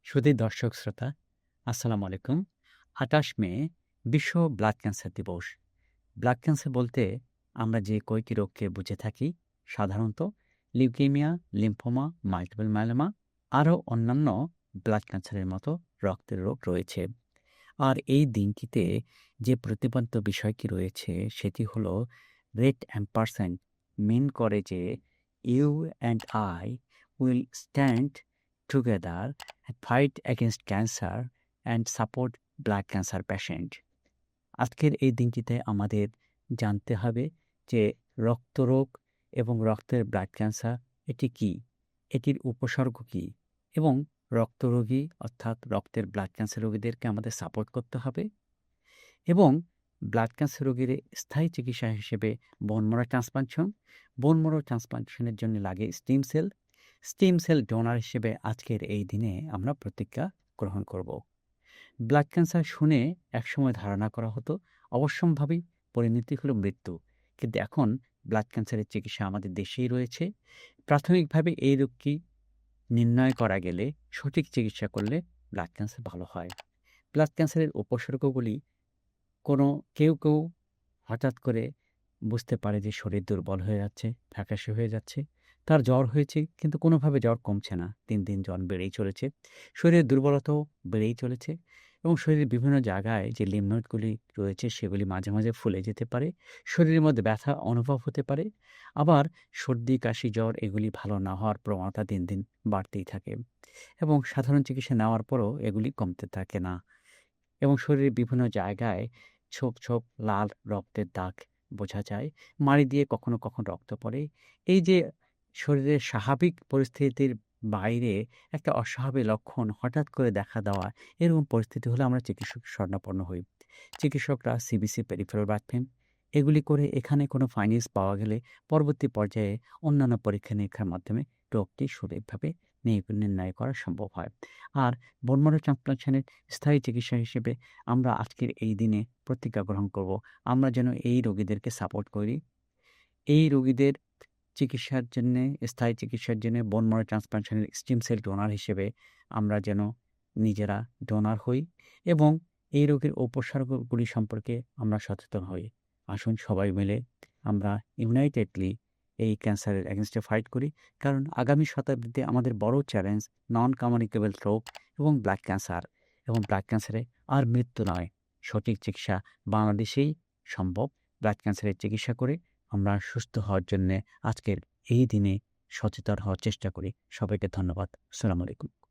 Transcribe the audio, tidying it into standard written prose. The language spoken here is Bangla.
সুধী দর্শক শ্রোতা, আসসালামু আলাইকুম। ২৮ মে বিশ্ব ব্লাড ক্যান্সার দিবস। ব্লাড ক্যান্সার বলতে আমরা যে কয়টি রোগকে বুঝে থাকি, সাধারণত লিউকেমিয়া, লিম্ফোমা, মাল্টিপল মায়োলোমা, আরও অন্যান্য ব্লাড ক্যান্সারের মতো রক্তের রোগ রয়েছে। আর এই দিনটিতে যে প্রতিপাদ্য বিষয়টি রয়েছে সেটি হলো রেট অ্যাম্পারস্যান্ড মিন করে যে you and I will stand together fight against cancer and support blood cancer patient. আজকের এই দিনটিতে আমাদের জানতে হবে যে রক্তরোগ এবং রক্তের ব্লাড ক্যান্সার এটি কী, এটির উপসর্গ কী এবং রক্তরোগী অর্থাৎ রক্তের ব্লাড ক্যান্সার রোগীদেরকে আমাদের সাপোর্ট করতে হবে এবং ব্লাড ক্যান্সার রোগীর স্থায়ী চিকিৎসা হিসেবে bone marrow transplantation, bone marrow ট্রান্সপ্লান্টেশনের জন্য লাগে স্টেম সেল ডোনার হিসেবে আজকের এই দিনে আমরা প্রতিজ্ঞা গ্রহণ করব। ব্লাড ক্যান্সার শুনে একসময় ধারণা করা হতো অবশ্যম্ভাবী পরিণতি হলো মৃত্যু, কিন্তু এখন ব্লাড ক্যান্সারের চিকিৎসা আমাদের দেশেই রয়েছে। প্রাথমিকভাবে এই রোগটি নির্ণয় করা গেলে সঠিক চিকিৎসা করলে ব্লাড ক্যান্সার ভালো হয়। ব্লাড ক্যান্সারের উপসর্গগুলি কেউ হঠাৎ করে বুঝতে পারে যে শরীর দুর্বল হয়ে যাচ্ছে, ফ্যাকাশে হয়ে যাচ্ছে। তার জ্বর হয়েছে কিন্তু কোনোভাবে জ্বর কমছে না। দিন, দিন জ্বর বেড়েই চলেছে। শরীরের দুর্বলতাও বেড়েই চলেছে এবং শরীরের বিভিন্ন জায়গায় যে লিম্ফ নোডগুলি রয়েছে সেগুলি মাঝে, মাঝে ফুলে যেতে পারে। শরীরের মধ্যে ব্যথা অনুভব হতে পারে। আবার সর্দি, কাশি, জ্বর এগুলি ভালো না হওয়ার প্রবণতা দিন, দিন বাড়তেই থাকে এবং সাধারণ চিকিৎসা নেওয়ার পরও এগুলি কমতে থাকে না এবং শরীরের বিভিন্ন জায়গায় ছোপ, ছোপ লাল রক্তের দাগ বোঝা যায়। মাড়ি দিয়ে কখনো, কখনো রক্ত পড়ে। এই যে শরীরের স্বাভাবিক পরিস্থিতির বাইরে একটা অস্বাভাবিক লক্ষণ হঠাৎ করে দেখা দেওয়া, এরকম পরিস্থিতি হলে আমরা চিকিৎসকের শরণাপন্ন হই। চিকিৎসকরা সিবিসি, পেরিফেরাল ব্লাড ফিল্ম এগুলি করে এখানে কোনো ফাইন্ডিংস পাওয়া গেলে পরবর্তী পর্যায়ে অন্যান্য পরীক্ষা-নিরীক্ষার মাধ্যমে রোগটি সঠিকভাবে নির্ণয় করা সম্ভব হয়। আর বোন ম্যারো ট্রান্সপ্লান্টেশনের স্থায়ী চিকিৎসা হিসেবে আমরা আজকের এই দিনে প্রতিজ্ঞা গ্রহণ করব। আমরা যেন এই রোগীদেরকে সাপোর্ট করি। এই রোগীদের চিকিৎসার জন্যে, স্থায়ী চিকিৎসার জন্যে বোন ম্যারো ট্রান্সপ্লান্টেশনের স্টেম সেল ডোনার হিসেবে আমরা যেন নিজেরা ডোনার হই এবং এই রোগের উপসর্গগুলি সম্পর্কে আমরা সচেতন হই। আসুন সবাই মিলে আমরা ইউনাইটেডলি এই ক্যান্সারের এগেইনস্টে ফাইট করি। কারণ আগামী শতাব্দীতে আমাদের বড় চ্যালেঞ্জ নন কমিউনিকেবল রোগ এবং ব্লাড ক্যান্সার এবং ব্লাড ক্যান্সারে আর মৃত্যু নয়, সঠিক চিকিৎসা বাংলাদেশেই সম্ভব। ব্লাড ক্যান্সারের চিকিৎসা করে আমরা সুস্থ হওয়ার জন্যে আজকের এই দিনে সচেতন হওয়ার চেষ্টা করি। সবাইকে ধন্যবাদ। আসসালামু আলাইকুম।